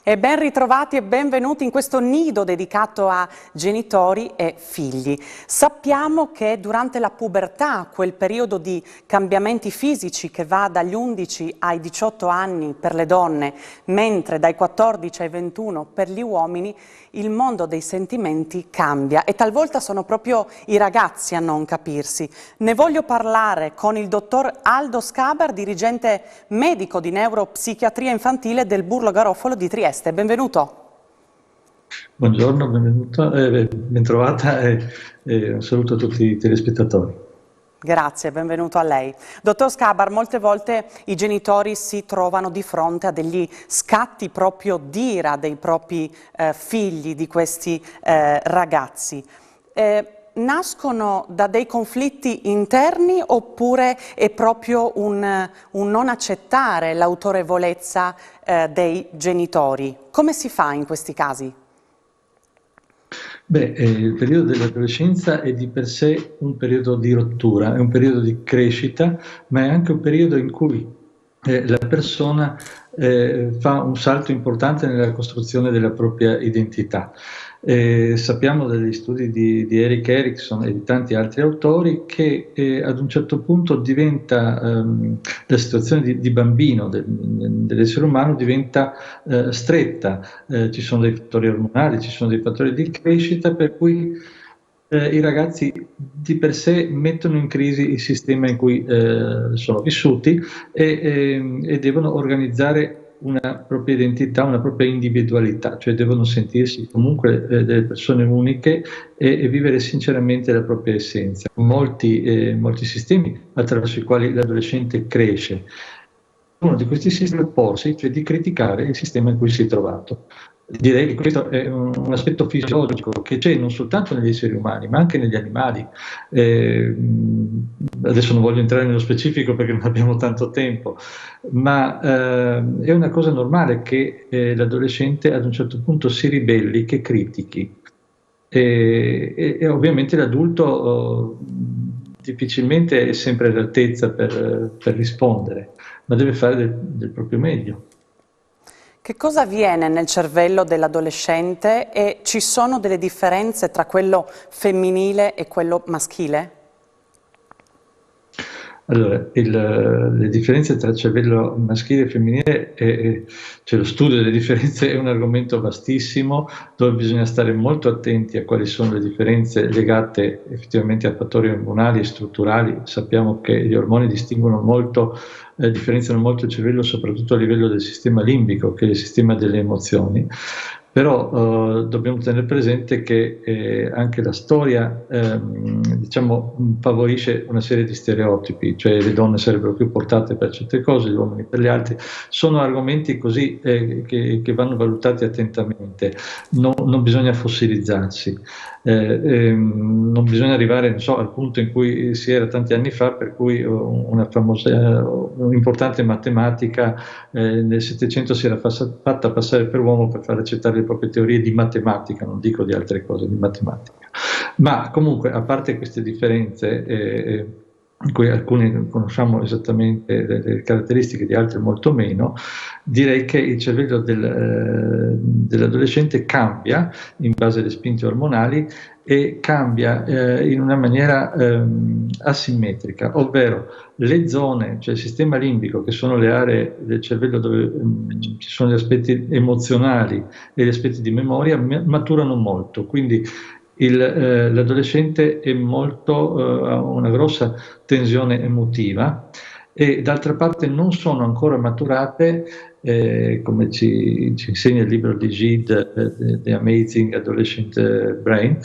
E ben ritrovati e benvenuti in questo nido dedicato a genitori e figli. Sappiamo che durante la pubertà, quel periodo di cambiamenti fisici che va dagli 11 ai 18 anni per le donne, mentre dai 14 ai 21 per gli uomini, il mondo dei sentimenti cambia e talvolta sono proprio i ragazzi a non capirsi. Ne voglio parlare con il dottor Aldo Scabar, dirigente medico di neuropsichiatria infantile del Burlo Garofalo di Trieste. Benvenuto. Buongiorno, bentrovata e un saluto a tutti i telespettatori. Grazie, benvenuto a lei. Dottor Scabar, molte volte i genitori si trovano di fronte a degli scatti proprio d'ira dei propri figli, di questi ragazzi. Nascono da dei conflitti interni oppure è proprio un non accettare l'autorevolezza dei genitori? Come si fa in questi casi? Il periodo dell'adolescenza è di per sé un periodo di rottura, è un periodo di crescita, ma è anche un periodo in cui la persona fa un salto importante nella costruzione della propria identità. Sappiamo dagli studi di Erik Erikson e di tanti altri autori che ad un certo punto diventa la situazione di bambino dell'essere umano diventa stretta, ci sono dei fattori ormonali, ci sono dei fattori di crescita per cui i ragazzi di per sé mettono in crisi il sistema in cui sono vissuti e devono organizzare una propria identità, una propria individualità, cioè devono sentirsi comunque delle persone uniche e vivere sinceramente la propria essenza. Molti sistemi attraverso i quali l'adolescente cresce. Uno di questi sistemi è opporsi, cioè di criticare il sistema in cui si è trovato. Direi che questo è un aspetto fisiologico che c'è non soltanto negli esseri umani, ma anche negli animali. Adesso non voglio entrare nello specifico perché non abbiamo tanto tempo, ma è una cosa normale che l'adolescente ad un certo punto si ribelli, che critichi. E ovviamente l'adulto difficilmente è sempre all'altezza per rispondere, ma deve fare del proprio meglio. Che cosa avviene nel cervello dell'adolescente e ci sono delle differenze tra quello femminile e quello maschile? Allora, le differenze tra cervello maschile e femminile, cioè lo studio delle differenze è un argomento vastissimo dove bisogna stare molto attenti a quali sono le differenze legate effettivamente a fattori ormonali e strutturali. Sappiamo che gli ormoni differenziano molto il cervello soprattutto a livello del sistema limbico, che è il sistema delle emozioni. Però dobbiamo tenere presente che anche la storia diciamo, favorisce una serie di stereotipi, cioè le donne sarebbero più portate per certe cose, gli uomini per le altre. Sono argomenti così che vanno valutati attentamente, non bisogna fossilizzarsi. Non bisogna arrivare, non so, al punto in cui si era tanti anni fa, per cui un'importante matematica nel Settecento si era fatta passare per uomo per far accettare le proprie teorie di matematica, non dico di altre cose, di matematica. Ma comunque, a parte queste differenze, in cui alcune conosciamo esattamente le caratteristiche, di altre molto meno, direi che il cervello dell'adolescente cambia in base alle spinte ormonali e cambia in una maniera asimmetrica, ovvero le zone, cioè il sistema limbico, che sono le aree del cervello dove ci sono gli aspetti emozionali e gli aspetti di memoria, maturano molto, quindi l'adolescente ha una grossa tensione emotiva e d'altra parte non sono ancora maturate, come ci insegna il libro di Gide, The Amazing Adolescent Brain,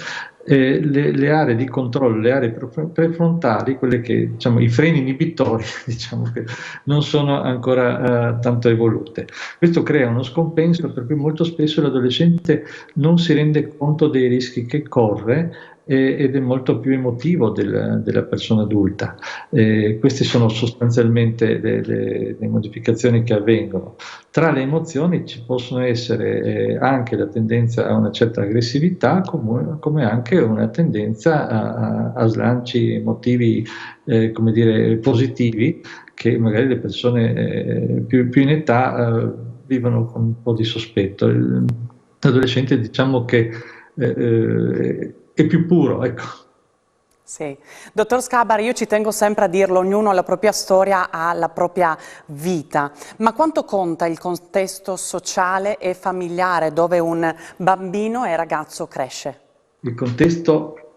le aree di controllo, le aree prefrontali, quelle che, diciamo, i freni inibitori, diciamo, che non sono ancora tanto evolute. Questo crea uno scompenso per cui molto spesso l'adolescente non si rende conto dei rischi che corre ed è molto più emotivo della persona adulta. Queste sono sostanzialmente le modificazioni che avvengono. Tra le emozioni ci possono essere anche la tendenza a una certa aggressività, come anche una tendenza a slanci emotivi, come dire, positivi, che magari le persone più in età vivono con un po' di sospetto. L'adolescente diciamo che è più puro, ecco. Sì. Dottor Scabar, io ci tengo sempre a dirlo, ognuno ha la propria storia, ha la propria vita, ma quanto conta il contesto sociale e familiare dove un bambino e ragazzo cresce? Il contesto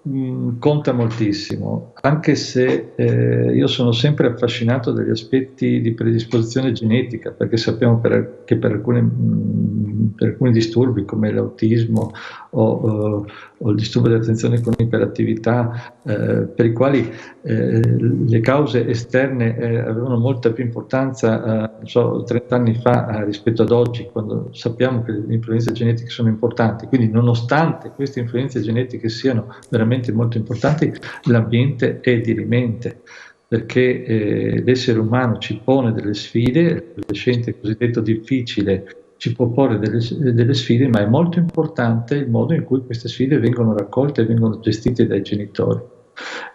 conta moltissimo, anche se io sono sempre affascinato dagli aspetti di predisposizione genetica, perché sappiamo che per alcuni disturbi come l'autismo o il disturbo dell'attenzione con iperattività, per i quali le cause esterne avevano molta più importanza, non so, 30 anni fa rispetto ad oggi, quando sappiamo che le influenze genetiche sono importanti. Quindi, nonostante queste influenze genetiche siano veramente molto importanti, l'ambiente è dirimente, perché l'essere umano ci pone delle sfide, l'adolescente cosiddetto difficile ci può porre delle sfide, ma è molto importante il modo in cui queste sfide vengono raccolte e vengono gestite dai genitori.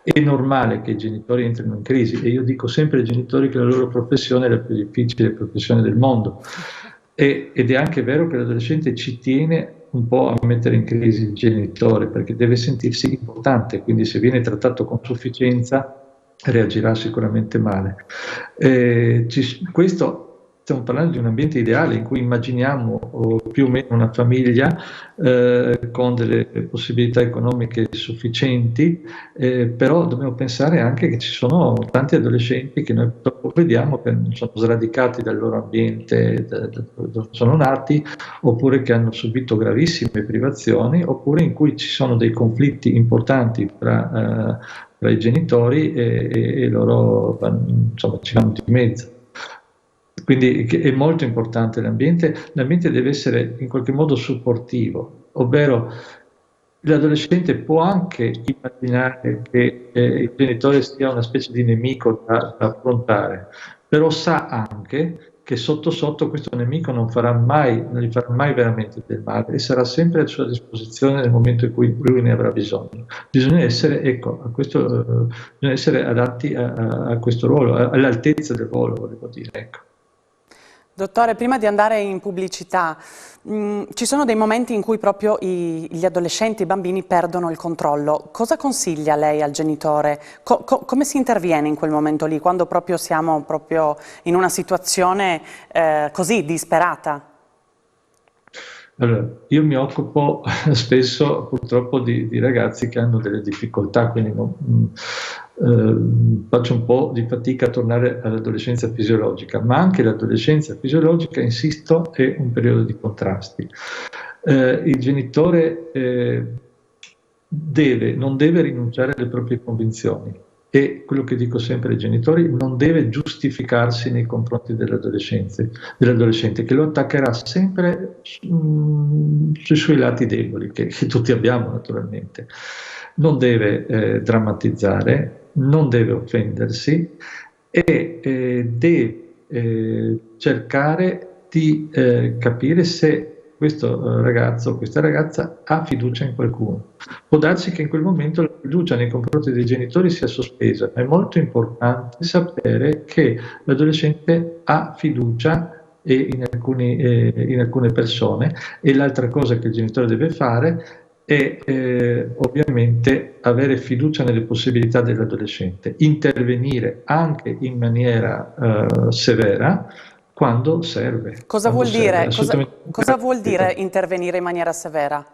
È normale che i genitori entrino in crisi, e io dico sempre ai genitori che la loro professione è la più difficile professione del mondo, ed è anche vero che l'adolescente ci tiene un po' a mettere in crisi il genitore, perché deve sentirsi importante, quindi se viene trattato con sufficienza reagirà sicuramente male. Questo stiamo parlando di un ambiente ideale in cui immaginiamo più o meno una famiglia con delle possibilità economiche sufficienti, però dobbiamo pensare anche che ci sono tanti adolescenti che noi purtroppo vediamo che sono sradicati dal loro ambiente dove sono nati, oppure che hanno subito gravissime privazioni, oppure in cui ci sono dei conflitti importanti tra i genitori e loro insomma, ci vanno di mezzo. Quindi è molto importante l'ambiente deve essere in qualche modo supportivo, ovvero l'adolescente può anche immaginare che il genitore sia una specie di nemico da affrontare, però sa anche che sotto sotto questo nemico non gli farà mai veramente del male e sarà sempre a sua disposizione nel momento in cui lui ne avrà bisogno. Bisogna essere, bisogna essere adatti a questo ruolo, all'altezza del ruolo, volevo dire, ecco. Dottore, prima di andare in pubblicità, ci sono dei momenti in cui proprio gli adolescenti, i bambini perdono il controllo. Cosa consiglia lei al genitore? Come si interviene in quel momento lì, quando proprio siamo proprio in una situazione così disperata? Allora, io mi occupo spesso purtroppo di ragazzi che hanno delle difficoltà, quindi faccio un po' di fatica a tornare all'adolescenza fisiologica, ma anche l'adolescenza fisiologica, insisto, è un periodo di contrasti. Il genitore non deve rinunciare alle proprie convinzioni. E quello che dico sempre ai genitori, non deve giustificarsi nei confronti dell'adolescente, che lo attaccherà sempre sui suoi lati deboli, che tutti abbiamo naturalmente. Non deve drammatizzare, non deve offendersi e deve cercare di capire se questo ragazzo o questa ragazza ha fiducia in qualcuno. Può darsi che in quel momento la fiducia nei confronti dei genitori sia sospesa, ma è molto importante sapere che l'adolescente ha fiducia in alcune persone, e l'altra cosa che il genitore deve fare è ovviamente avere fiducia nelle possibilità dell'adolescente, intervenire anche in maniera severa quando serve. Cosa vuol dire? Cosa vuol dire intervenire in maniera severa?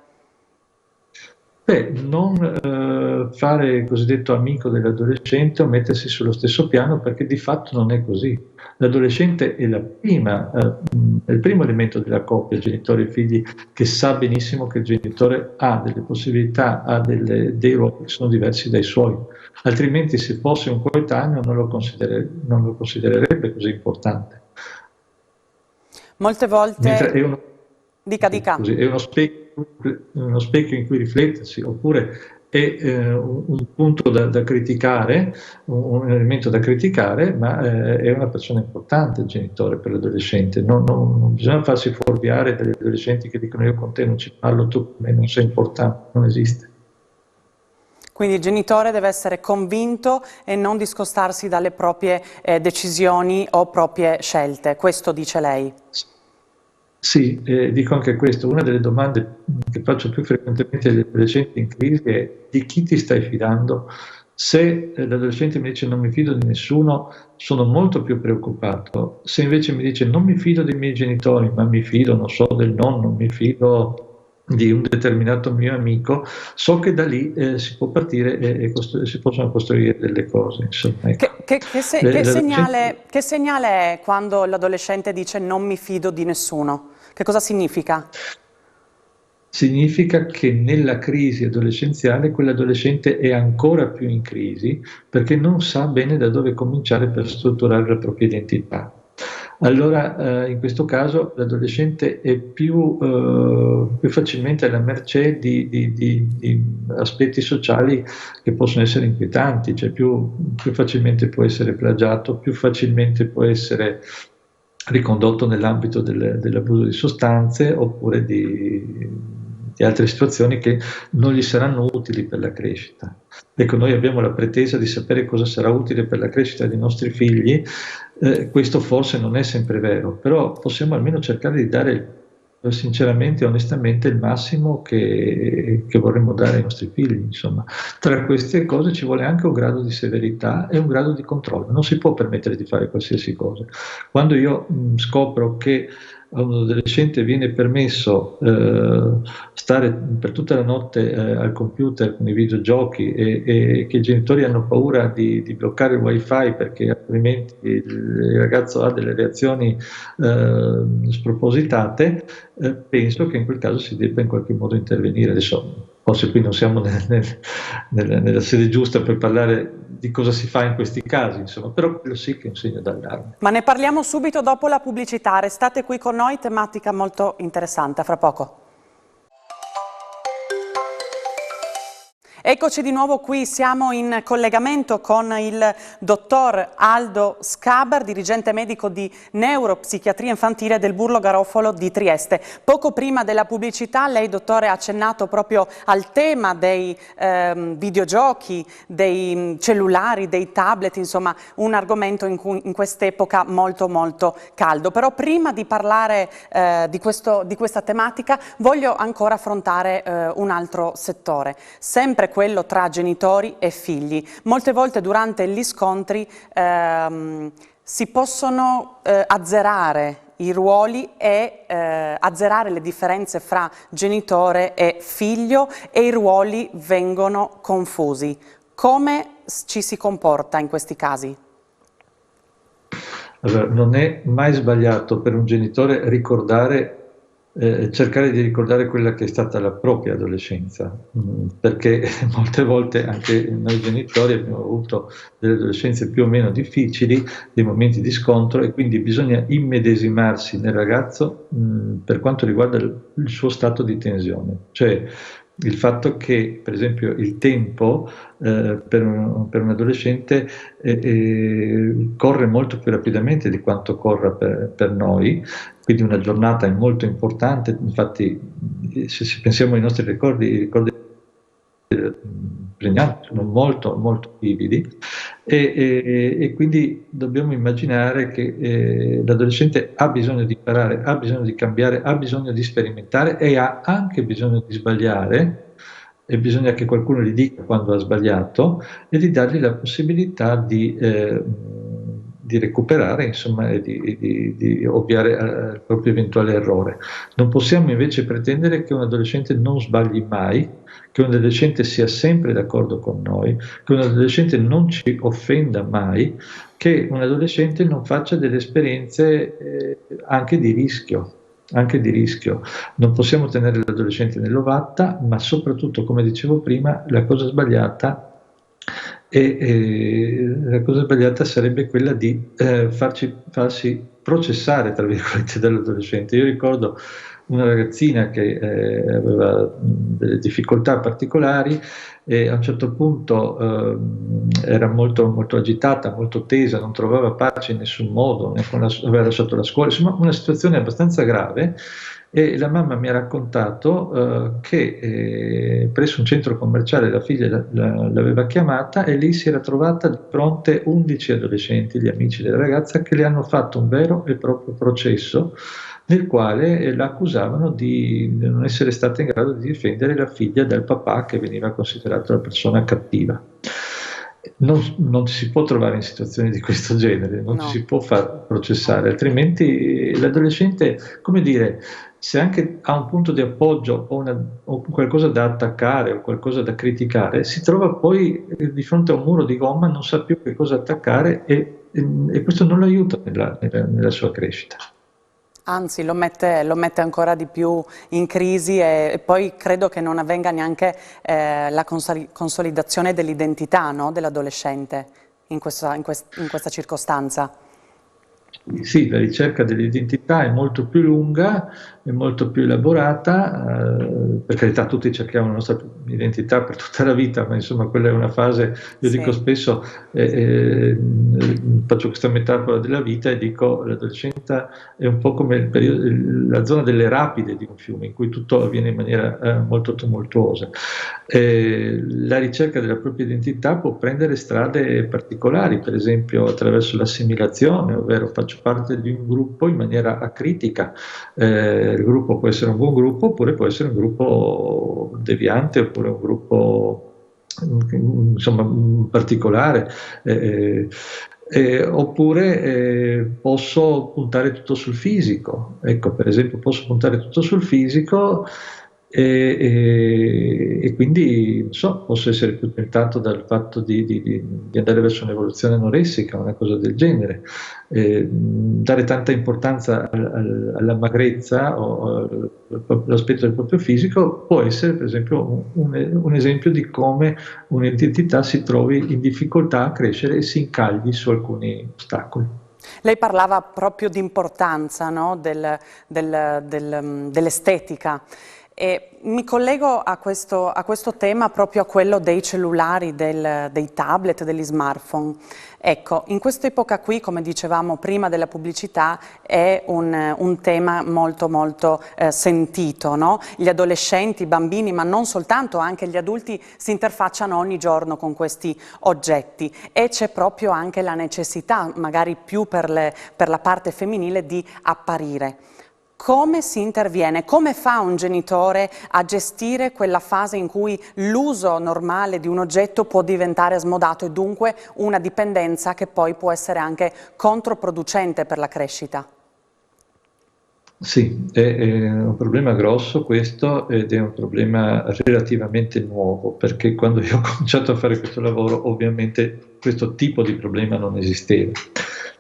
Beh, non fare il cosiddetto amico dell'adolescente o mettersi sullo stesso piano, perché di fatto non è così. L'adolescente è il primo elemento della coppia, genitori e figli, che sa benissimo che il genitore ha delle possibilità, ha dei ruoli che sono diversi dai suoi. Altrimenti, se fosse un coetaneo, non lo considererebbe così importante. Molte volte... Dica. È uno specchio in cui riflettersi, oppure è un punto da criticare, un elemento da criticare, ma è una persona importante il genitore per l'adolescente. Non bisogna farsi fuorviare dagli adolescenti che dicono io con te non ci parlo, tu per me non sei importante, non esiste. Quindi il genitore deve essere convinto e non discostarsi dalle proprie decisioni o proprie scelte, questo dice lei? Sì, dico anche questo, una delle domande che faccio più frequentemente agli adolescenti in crisi è: di chi ti stai fidando? Se l'adolescente mi dice non mi fido di nessuno, sono molto più preoccupato. Se invece mi dice non mi fido dei miei genitori, ma mi fido, non so, del nonno, mi fido di un determinato mio amico, so che da lì si può partire e si possono costruire delle cose. Insomma, ecco. L'adolescente Che segnale è quando l'adolescente dice non mi fido di nessuno? Che cosa significa? significa che nella crisi adolescenziale quell'adolescente è ancora più in crisi perché non sa bene da dove cominciare per strutturare la propria identità. Allora, in questo caso l'adolescente è più facilmente alla mercé di aspetti sociali che possono essere inquietanti, cioè più facilmente può essere plagiato, più facilmente può essere ricondotto nell'ambito dell'abuso di sostanze oppure di altre situazioni che non gli saranno utili per la crescita. Ecco, noi abbiamo la pretesa di sapere cosa sarà utile per la crescita dei nostri figli, questo forse non è sempre vero, però possiamo almeno cercare di dare sinceramente e onestamente il massimo che vorremmo dare ai nostri figli. Insomma, tra queste cose ci vuole anche un grado di severità e un grado di controllo, non si può permettere di fare qualsiasi cosa. Quando io scopro che a un adolescente viene permesso stare per tutta la notte al computer con i videogiochi e che i genitori hanno paura di bloccare il wifi perché altrimenti il ragazzo ha delle reazioni spropositate, penso che in quel caso si debba in qualche modo intervenire. Adesso forse qui non siamo nella sede giusta per parlare di cosa si fa in questi casi, insomma, però quello sì che è un segno d'allarme. Ma ne parliamo subito dopo la pubblicità. Restate qui con noi, tematica molto interessante. A fra poco. Eccoci di nuovo qui, siamo in collegamento con il dottor Aldo Scaber, dirigente medico di neuropsichiatria infantile del Burlo Garofalo di Trieste. Poco prima della pubblicità lei, dottore, ha accennato proprio al tema dei videogiochi, dei cellulari, dei tablet, insomma un argomento in quest'epoca molto molto caldo. Però prima di parlare di questa tematica voglio ancora affrontare un altro settore, sempre quello tra genitori e figli. Molte volte durante gli scontri si possono azzerare i ruoli e azzerare le differenze fra genitore e figlio e i ruoli vengono confusi. Come ci si comporta in questi casi? Allora, non è mai sbagliato per un genitore cercare di ricordare quella che è stata la propria adolescenza, perché molte volte anche noi genitori abbiamo avuto delle adolescenze più o meno difficili, dei momenti di scontro, e quindi bisogna immedesimarsi nel ragazzo per quanto riguarda il suo stato di tensione, cioè il fatto che, per esempio, il tempo per un adolescente corre molto più rapidamente di quanto corra per noi, quindi una giornata è molto importante. Infatti, se pensiamo ai nostri ricordi, i ricordi pregnanti sono molto, molto vividi, e quindi dobbiamo immaginare che l'adolescente ha bisogno di imparare, ha bisogno di cambiare, ha bisogno di sperimentare e ha anche bisogno di sbagliare, e bisogna che qualcuno gli dica quando ha sbagliato e di dargli la possibilità di recuperare, insomma, e di ovviare al proprio eventuale errore. Non possiamo invece pretendere che un adolescente non sbagli mai, che un adolescente sia sempre d'accordo con noi, che un adolescente non ci offenda mai, che un adolescente non faccia delle esperienze anche di rischio. Anche di rischio. Non possiamo tenere l'adolescente nell'ovatta, ma soprattutto, come dicevo prima, la cosa sbagliata sarebbe quella di farsi processare, tra virgolette, dall'adolescente. Io ricordo una ragazzina che aveva delle difficoltà particolari e a un certo punto era molto, molto agitata, molto tesa, non trovava pace in nessun modo, aveva lasciato la scuola, insomma una situazione abbastanza grave. E la mamma mi ha raccontato che presso un centro commerciale la figlia l'aveva chiamata e lì si era trovata di fronte 11 adolescenti, gli amici della ragazza, che le hanno fatto un vero e proprio processo, nel quale la accusavano di non essere stata in grado di difendere la figlia dal papà che veniva considerato una persona cattiva. Non ci si può trovare in situazioni di questo genere, non ci No. si può far processare, altrimenti l'adolescente, come dire, se anche ha un punto di appoggio o qualcosa da attaccare o qualcosa da criticare, si trova poi di fronte a un muro di gomma, non sa più che cosa attaccare e questo non lo aiuta nella sua crescita. Anzi, lo mette ancora di più in crisi e poi credo che non avvenga neanche la consolidazione dell'identità, no, dell'adolescente in questa circostanza. Sì, la ricerca dell'identità è molto più lunga, è molto più elaborata, per carità tutti cerchiamo la nostra identità per tutta la vita, ma insomma quella è una fase, io dico Sì. spesso, faccio questa metafora della vita e dico l'adolescenza è un po' come la zona delle rapide di un fiume in cui tutto avviene in maniera molto tumultuosa. La ricerca della propria identità può prendere strade particolari, per esempio attraverso l'assimilazione, ovvero faccio parte di un gruppo in maniera acritica. Il gruppo può essere un buon gruppo oppure può essere un gruppo deviante oppure un gruppo insomma particolare. Posso puntare tutto sul fisico, ecco, per esempio posso puntare tutto sul fisico e quindi non so, posso essere più tentato dal fatto di andare verso un'evoluzione anoressica, una cosa del genere. Dare tanta importanza alla magrezza o all'aspetto del proprio fisico può essere per esempio un esempio di come un'identità si trovi in difficoltà a crescere e si incagli su alcuni ostacoli. Lei parlava proprio di importanza, no, dell'estetica. E mi collego a questo tema, proprio a quello dei cellulari, dei tablet, degli smartphone. Ecco, in questa epoca qui, come dicevamo prima della pubblicità, è un tema molto molto sentito, no? Gli adolescenti, i bambini, ma non soltanto, anche gli adulti si interfacciano ogni giorno con questi oggetti e c'è proprio anche la necessità, magari più per la parte femminile, di apparire. Come si interviene? Come fa un genitore a gestire quella fase in cui l'uso normale di un oggetto può diventare smodato e dunque una dipendenza che poi può essere anche controproducente per la crescita? Sì, è un problema grosso questo ed è un problema relativamente nuovo, perché quando io ho cominciato a fare questo lavoro ovviamente questo tipo di problema non esisteva.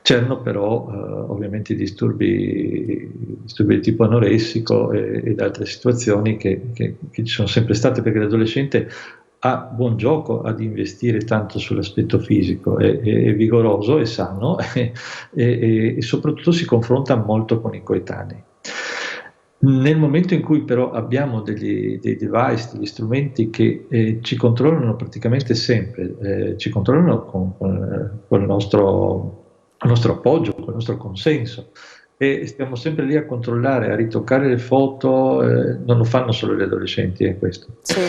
C'erano però ovviamente disturbi di tipo anoressico ed altre situazioni che ci sono sempre state, perché l'adolescente ha buon gioco ad investire tanto sull'aspetto fisico, è vigoroso, è sano e soprattutto si confronta molto con i coetanei. Nel momento in cui però abbiamo dei device, degli strumenti che ci controllano praticamente sempre, ci controllano con il nostro appoggio, con il nostro consenso, e stiamo sempre lì a controllare, a ritoccare le foto, non lo fanno solo gli adolescenti, questo. Sì.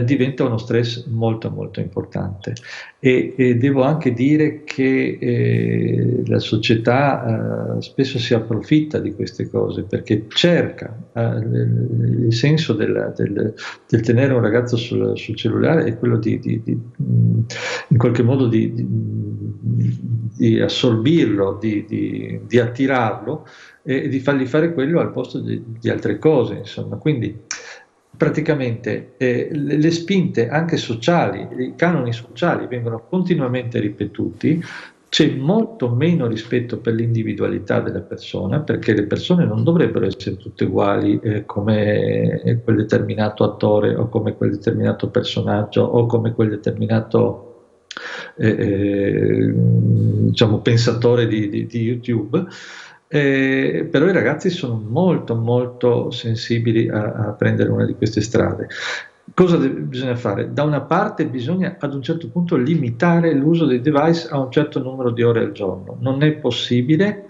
Diventa uno stress molto molto importante e devo anche dire che la società spesso si approfitta di queste cose perché cerca il senso del tenere un ragazzo sul cellulare è quello in qualche modo di assorbirlo, di attirarlo e di fargli fare quello al posto di altre cose, insomma. Quindi praticamente le spinte anche sociali, i canoni sociali vengono continuamente ripetuti, c'è molto meno rispetto per l'individualità della persona, perché le persone non dovrebbero essere tutte uguali come quel determinato attore o come quel determinato personaggio o come quel determinato diciamo, pensatore di YouTube. Però i ragazzi sono molto molto sensibili a prendere una di queste strade. Cosa bisogna fare? Da una parte bisogna ad un certo punto limitare l'uso dei device a un certo numero di ore al giorno. Non è possibile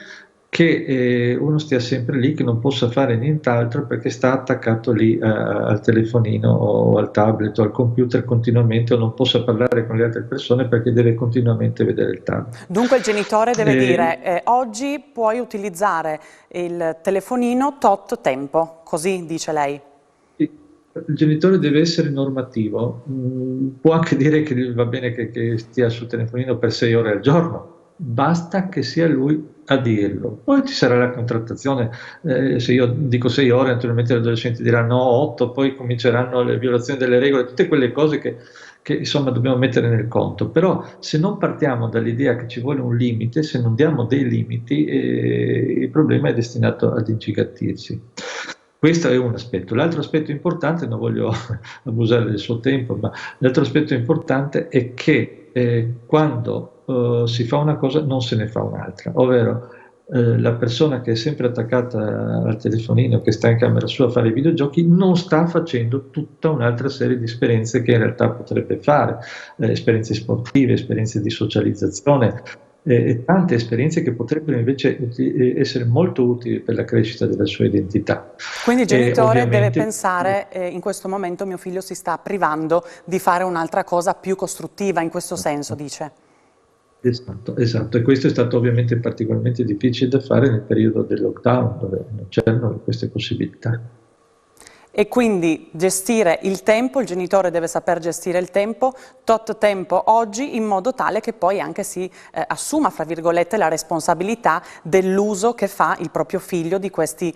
che uno stia sempre lì, che non possa fare nient'altro perché sta attaccato lì al telefonino o al tablet o al computer continuamente, o non possa parlare con le altre persone perché deve continuamente vedere il tablet. Dunque il genitore deve dire oggi puoi utilizzare il telefonino tot tempo, così dice lei. Il genitore deve essere normativo, può anche dire che va bene che stia sul telefonino per 6 ore al giorno, basta che sia lui a dirlo. Poi ci sarà la contrattazione, se io dico 6 ore naturalmente gli adolescenti diranno no, 8, poi cominceranno le violazioni delle regole, tutte quelle cose che insomma dobbiamo mettere nel conto. Però se non partiamo dall'idea che ci vuole un limite, se non diamo dei limiti, il problema è destinato ad ingigantirsi. Questo è un aspetto. L'altro aspetto importante, non voglio abusare del suo tempo, ma l'altro aspetto importante è che quando si fa una cosa non se ne fa un'altra, ovvero la persona che è sempre attaccata al telefonino, che sta in camera sua a fare i videogiochi, non sta facendo tutta un'altra serie di esperienze che in realtà potrebbe fare, esperienze sportive, esperienze di socializzazione, tante esperienze che potrebbero invece essere molto utili per la crescita della sua identità. Quindi il genitore deve Ovviamente, pensare in questo momento mio figlio si sta privando di fare un'altra cosa più costruttiva, in questo senso, dice. esatto, esatto, e questo è stato ovviamente particolarmente difficile da fare nel periodo del lockdown, dove non c'erano queste possibilità. E quindi gestire il tempo, il genitore deve saper gestire il tempo, tot tempo oggi, in modo tale che poi anche si assuma, fra virgolette, la responsabilità dell'uso che fa il proprio figlio di questi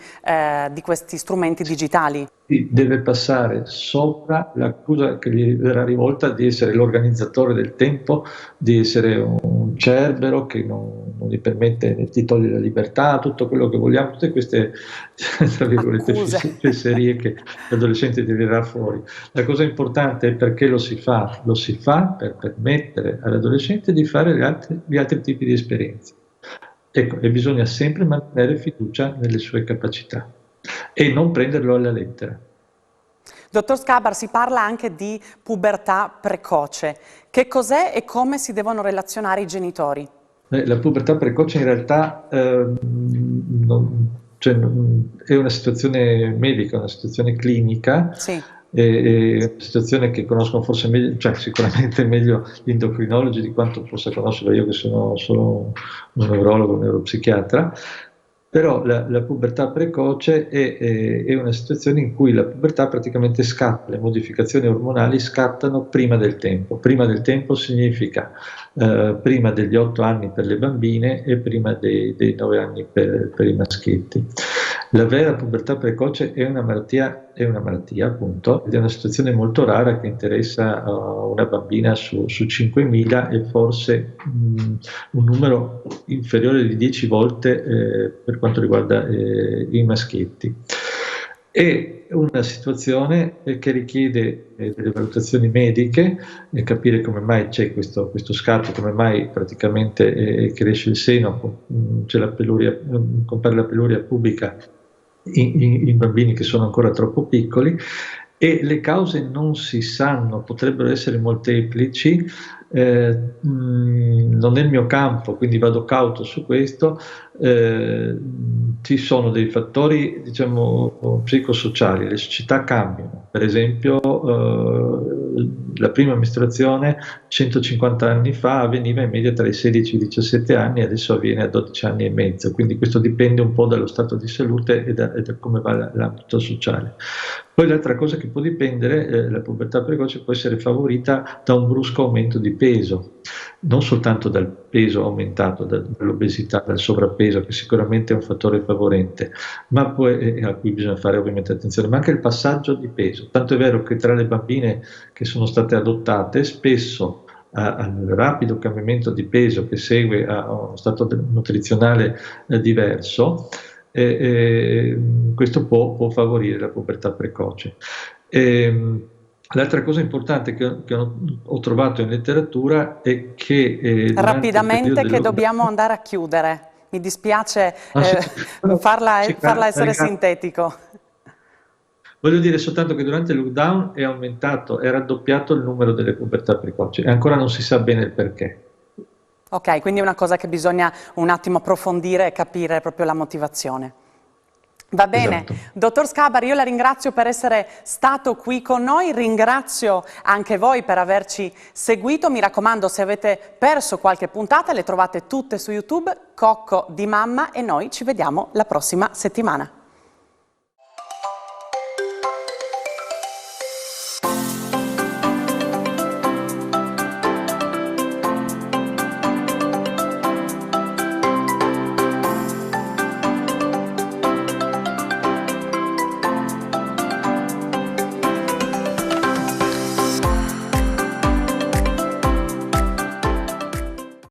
strumenti digitali. Deve passare sopra l'accusa che gli verrà rivolta di essere l'organizzatore del tempo, di essere un cerbero che non gli permette, ti toglie la libertà, tutto quello che vogliamo, tutte queste tra virgolette fesserie che l'adolescente tirerà fuori. La cosa importante è perché lo si fa per permettere all'adolescente di fare gli altri tipi di esperienze. Ecco, e bisogna sempre mantenere fiducia nelle sue capacità e non prenderlo alla lettera. Dottor Scabar, si parla anche di pubertà precoce. Che cos'è e come si devono relazionare i genitori? La pubertà precoce in realtà è una situazione medica, una situazione clinica, Sì. è una situazione che conoscono forse meglio, cioè sicuramente meglio gli endocrinologi di quanto possa conoscerlo io che sono solo un neurologo, un neuropsichiatra. Però la pubertà precoce è una situazione in cui la pubertà praticamente scatta, le modificazioni ormonali scattano prima del tempo. Prima del tempo significa prima degli 8 anni per le bambine e prima dei 9 anni per i maschietti. La vera pubertà precoce è una malattia appunto, ed è una situazione molto rara che interessa una bambina su 5.000 e forse un numero inferiore di 10 volte per quanto riguarda i maschietti. È una situazione che richiede delle valutazioni mediche, capire come mai c'è questo scatto, come mai praticamente cresce il seno, compare la peluria pubica in bambini che sono ancora troppo piccoli, e le cause non si sanno, potrebbero essere molteplici, non è il mio campo, quindi vado cauto su questo. Ci sono dei fattori, diciamo, psicosociali, le società cambiano, per esempio la prima mestruazione 150 anni fa avveniva in media tra i 16 e i 17 anni, adesso avviene a 12 anni e mezzo, quindi questo dipende un po' dallo stato di salute e da come va l'ambito sociale. Poi l'altra cosa che può dipendere, la pubertà precoce può essere favorita da un brusco aumento di peso, non soltanto dal peso aumentato, dall'obesità, dal sovrappeso, che sicuramente è un fattore favorente, ma poi, a cui bisogna fare ovviamente attenzione, ma anche il passaggio di peso. Tanto è vero che tra le bambine che sono state adottate, spesso al rapido cambiamento di peso che segue a uno stato nutrizionale diverso, questo può favorire la pubertà precoce. L'altra cosa importante che ho trovato in letteratura è che rapidamente che dobbiamo andare a chiudere. Mi dispiace farla essere sintetico. Voglio dire soltanto che durante il lockdown è raddoppiato il numero delle pubertà precoci e ancora non si sa bene il perché. Ok, quindi è una cosa che bisogna un attimo approfondire e capire proprio la motivazione. Va bene, Esatto. dottor Scabar, io la ringrazio per essere stato qui con noi, ringrazio anche voi per averci seguito, mi raccomando, se avete perso qualche puntata le trovate tutte su YouTube, Cocco di Mamma, e noi ci vediamo la prossima settimana.